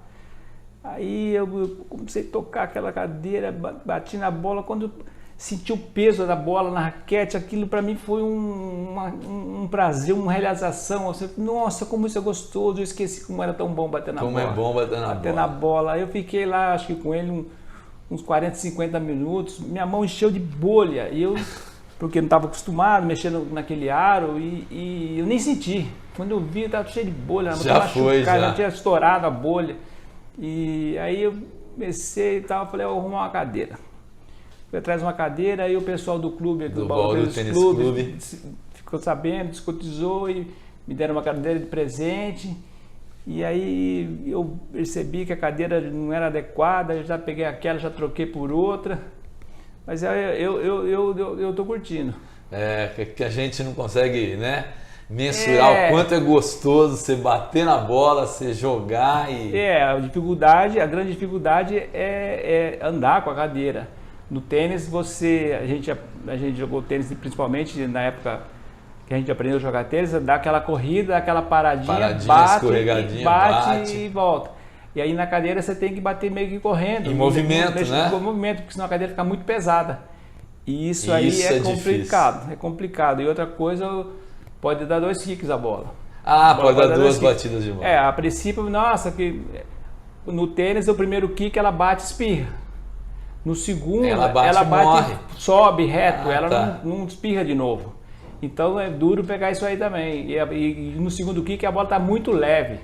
Aí eu comecei a tocar aquela cadeira, bati na bola. Quando eu senti o peso da bola na raquete, aquilo para mim foi um prazer, uma realização. Nossa, como isso é gostoso. Eu esqueci como era tão bom bater na bola. Como é bom bater na bola. Aí eu fiquei lá, acho que com ele uns 40, 50 minutos. Minha mão encheu de bolha. E eu, porque não estava acostumado, mexendo naquele aro, e eu nem senti. Quando eu vi, estava cheio de bolha. Já tinha estourado a bolha. E aí eu comecei e tal, falei, eu vou arrumar uma cadeira. Fui atrás de uma cadeira, aí o pessoal do clube, do Bauru Tênis Clube, ficou sabendo, descotizou e me deram uma cadeira de presente. E aí eu percebi que a cadeira não era adequada, eu já peguei aquela, já troquei por outra. Mas eu tô curtindo. Que a gente não consegue, né, mensurar o quanto é gostoso você bater na bola, você jogar e... a grande dificuldade é andar com a cadeira. No tênis, a gente jogou tênis principalmente na época que a gente aprendeu a jogar tênis, dá aquela corrida, aquela paradinha, bate e volta. E aí na cadeira você tem que bater meio que correndo. Em movimento, né? Em movimento, porque senão a cadeira fica muito pesada. E isso aí é complicado. Difícil. É complicado. E outra coisa, pode dar 2 kicks a bola. Pode dar 2 batidas de bola. A princípio, nossa, que no tênis o primeiro kick ela bate e espirra. No segundo, ela bate sobe reto, ela não espirra de novo. Então é duro pegar isso aí também. E no segundo kick a bola está muito leve.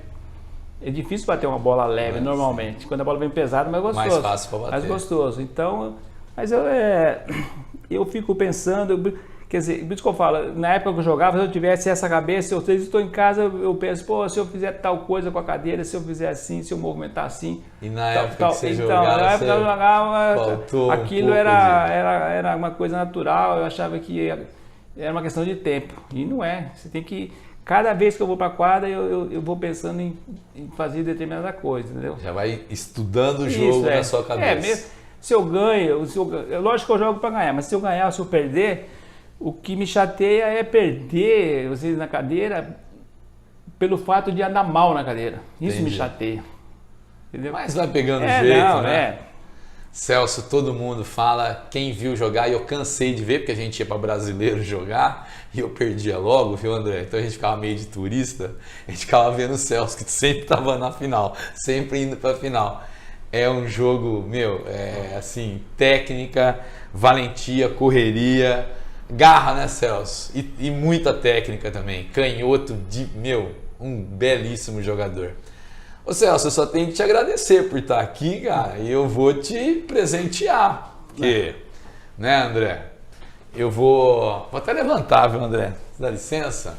É difícil bater uma bola leve normalmente. Quando a bola vem pesada, mais gostoso. Mais fácil para bater. Mais gostoso. Então, mas eu fico pensando, quer dizer, por isso que eu falo, na época que eu jogava, se eu tivesse essa cabeça, se eu estou em casa, eu penso, pô, se eu fizer tal coisa com a cadeira, se eu fizer assim, se eu movimentar assim. E na época que você jogava, na época que eu jogava, aquilo era uma coisa natural, eu achava que era uma questão de tempo. E não é. Você tem que, cada vez que eu vou para a quadra, eu vou pensando em fazer determinada coisa, entendeu? Já vai estudando o jogo na sua cabeça. Mesmo, se eu ganho, lógico que eu jogo para ganhar, mas se eu ganhar ou se eu perder, o que me chateia é perder vocês na cadeira pelo fato de andar mal na cadeira. Isso me chateia. Entendeu? Mas vai pegando jeito, né? Celso, todo mundo fala, quem viu jogar, e eu cansei de ver, porque a gente ia para brasileiro jogar e eu perdia logo, viu, André? Então a gente ficava meio de turista, a gente ficava vendo o Celso, que sempre estava na final, sempre indo para a final. É um jogo, assim, técnica, valentia, correria, garra, né, Celso? E muita técnica também, canhoto um belíssimo jogador. Ô Celso, eu só tenho que te agradecer por estar aqui, cara, e eu vou te presentear, porque, né, André? Eu vou até levantar, viu, André? Dá licença?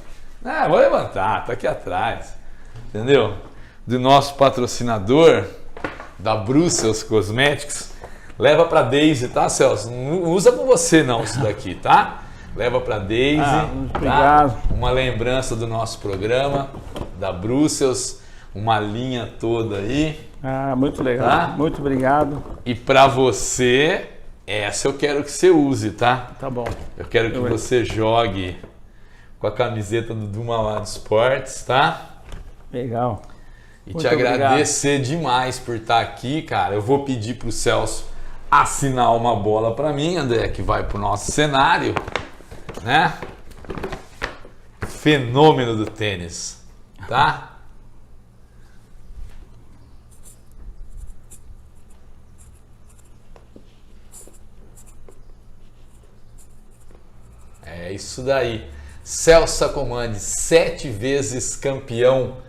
Vou levantar, tá aqui atrás, entendeu? Do nosso patrocinador, da Brussels Cosmetics. Leva pra Daisy, tá, Celso? Não usa com você não isso daqui, tá? Leva pra Daisy. Obrigado. Tá? Uma lembrança do nosso programa, da Brussels, uma linha toda aí. Muito legal. Tá? Muito obrigado. E pra você, essa eu quero que você use, tá? Tá bom. Eu quero que você jogue com a camiseta do Dumawad Esportes, tá? Legal. E Muito te agradecer demais por estar aqui, cara. Eu vou pedir pro Celso assinar uma bola pra mim, André, que vai pro nosso cenário, né? Fenômeno do tênis, tá? É isso daí. Celso Sacomani, 7 vezes campeão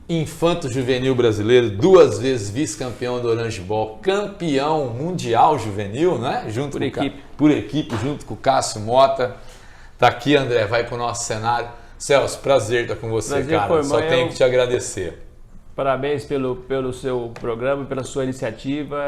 infanto-juvenil brasileiro, 2 vezes vice-campeão do Orange Ball, campeão mundial juvenil, né? Junto por equipe, junto com o Cássio Mota. Tá aqui, André, vai pro nosso cenário. Celso, prazer estar com você, prazer, cara. Só tenho que te agradecer. Parabéns pelo seu programa, pela sua iniciativa.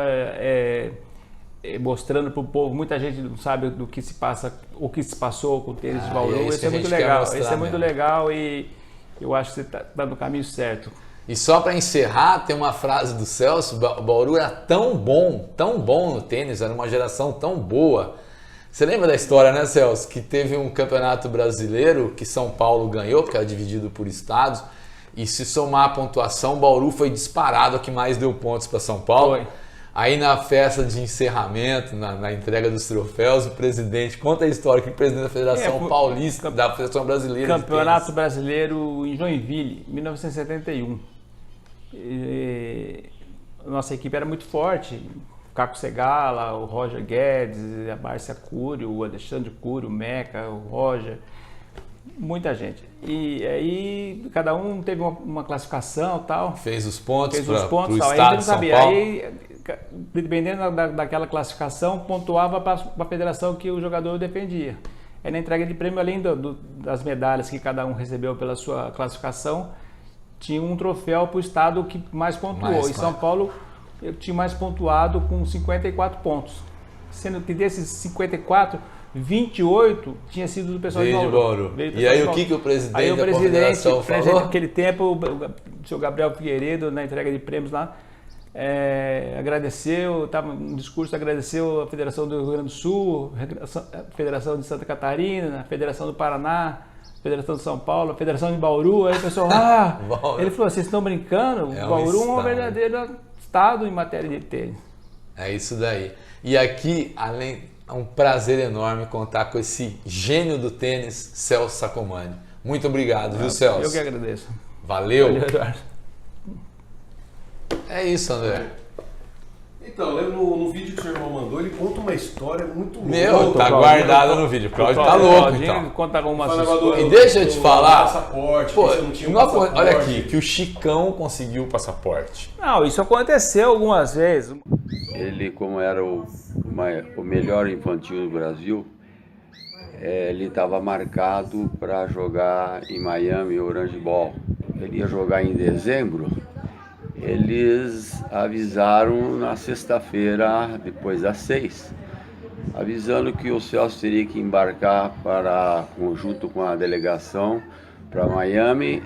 Mostrando para o povo, muita gente não sabe do que se passa, o que se passou com o tênis de Bauru. Isso é muito legal. Isso é muito legal e eu acho que você está no caminho certo. E só para encerrar, tem uma frase do Celso: Bauru era tão bom no tênis, era uma geração tão boa. Você lembra da história, né, Celso? Que teve um campeonato brasileiro que São Paulo ganhou, porque era dividido por estados, e se somar a pontuação, Bauru foi disparado a que mais deu pontos para São Paulo. Foi. Aí na festa de encerramento, na entrega dos troféus, o presidente, conta a história que o presidente da Federação Paulista, da Federação Brasileira Campeonato Brasileiro em Joinville, 1971. Nossa equipe era muito forte, o Caco Segala, o Roger Guedes, a Márcia Cury, o Alexandre Cury, o Meca, o Roger, muita gente. E aí cada um teve uma classificação e tal. Fez os pontos para o tal. estado de São Paulo. Aí, dependendo daquela classificação, pontuava para a federação que o jogador defendia. Aí na entrega de prêmio, além das medalhas que cada um recebeu pela sua classificação, tinha um troféu para o estado que mais pontuou. Em São Paulo, eu tinha mais pontuado com 54 pontos. Sendo que desses 54, 28 tinha sido do pessoal de Bauru. E aí o que o presidente aí, da Confederação falou? Naquele tempo, o senhor Gabriel Figueiredo, na entrega de prêmios lá, agradeceu, estava no discurso, agradeceu a Federação do Rio Grande do Sul, a Federação de Santa Catarina, a Federação do Paraná, a Federação de São Paulo, a Federação de Bauru. Aí o pessoal, ele falou, vocês estão brincando? Bauru é um verdadeiro estado em matéria de tênis. É isso daí. E aqui, é um prazer enorme contar com esse gênio do tênis, Celso Sacomani. Muito obrigado, viu, Celso? Eu que agradeço. Valeu. Valeu, Eduardo. É isso, André. Então, no vídeo que o seu irmão mandou, ele conta uma história muito louca. Meu, tá guardada no vídeo. O Claudio tá louco, então. Conta algumas histórias. E deixa eu te falar. Passaporte, pô, não tinha passaporte. Olha aqui, que o Chicão conseguiu o passaporte. Não, isso aconteceu algumas vezes. Ele, como era o melhor infantil do Brasil, ele estava marcado para jogar em Miami, Orange Ball. Ele ia jogar em dezembro. Eles avisaram na sexta-feira, depois das 6, avisando que o Celso teria que embarcar junto com a delegação para Miami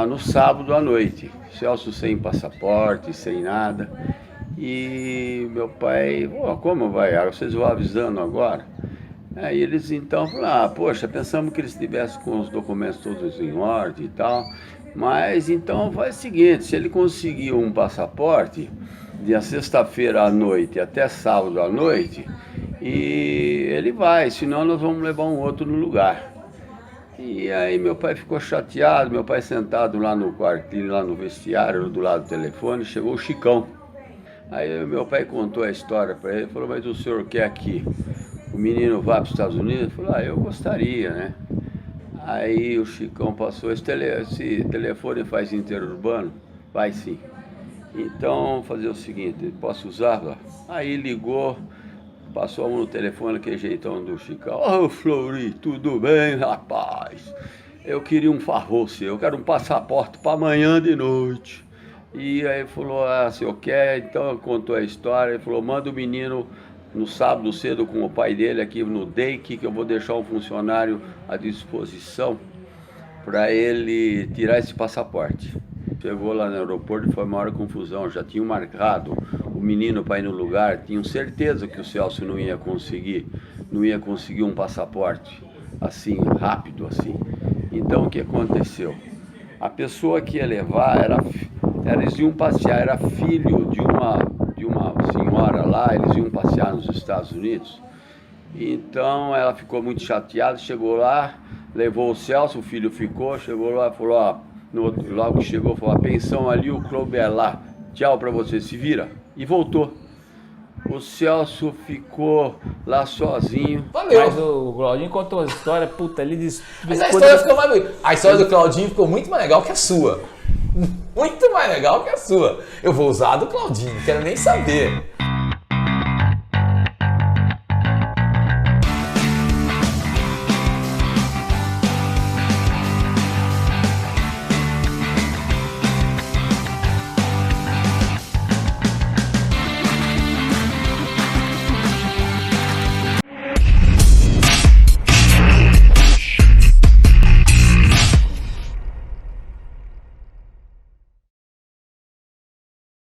no sábado à noite. Celso sem passaporte, sem nada. E meu pai, como vai? Vocês vão avisando agora? Aí eles então falaram, poxa, pensamos que eles estivessem com os documentos todos em ordem e tal. Mas então faz o seguinte, se ele conseguir um passaporte de sexta-feira à noite até sábado à noite, e ele vai, senão nós vamos levar um outro no lugar. E aí meu pai ficou chateado, meu pai sentado lá no quartinho, lá no vestiário, do lado do telefone, chegou o Chicão. Aí meu pai contou a história para ele, falou, mas o senhor quer que o menino vá para os Estados Unidos? Ele falou, eu gostaria, né? Aí o Chicão passou, esse telefone faz interurbano? Vai sim. Então, fazer o seguinte, posso usar? Aí ligou, passou a mão no telefone, aquele jeitão do Chicão. Ô, Flori, tudo bem, rapaz? Eu queria um favor seu, eu quero um passaporte para amanhã de noite. E aí falou, se eu quer, então contou a história, ele falou, manda o menino no sábado cedo com o pai dele aqui no DEIC, que eu vou deixar um funcionário à disposição para ele tirar esse passaporte. Chegou lá no aeroporto e foi a maior confusão, já tinham marcado o menino para ir no lugar, tinham certeza que o Celso não ia conseguir um passaporte assim, rápido assim. Então o que aconteceu? A pessoa que ia levar, eles iam passear, era filho de uma senhora lá, eles iam passear nos Estados Unidos. Então ela ficou muito chateada, chegou lá, levou o Celso, o filho ficou, chegou lá e falou, ó, logo que chegou, falou, a pensão ali, o clube é lá, tchau pra você, se vira. E voltou. O Celso ficou lá sozinho. Valeu. Mas o Claudinho contou uma história, puta, ele disse... Mas a história ficou mais bonita. A história do Claudinho ficou muito mais legal que a sua. Muito mais legal que a sua. Eu vou usar a do Claudinho, não quero nem saber.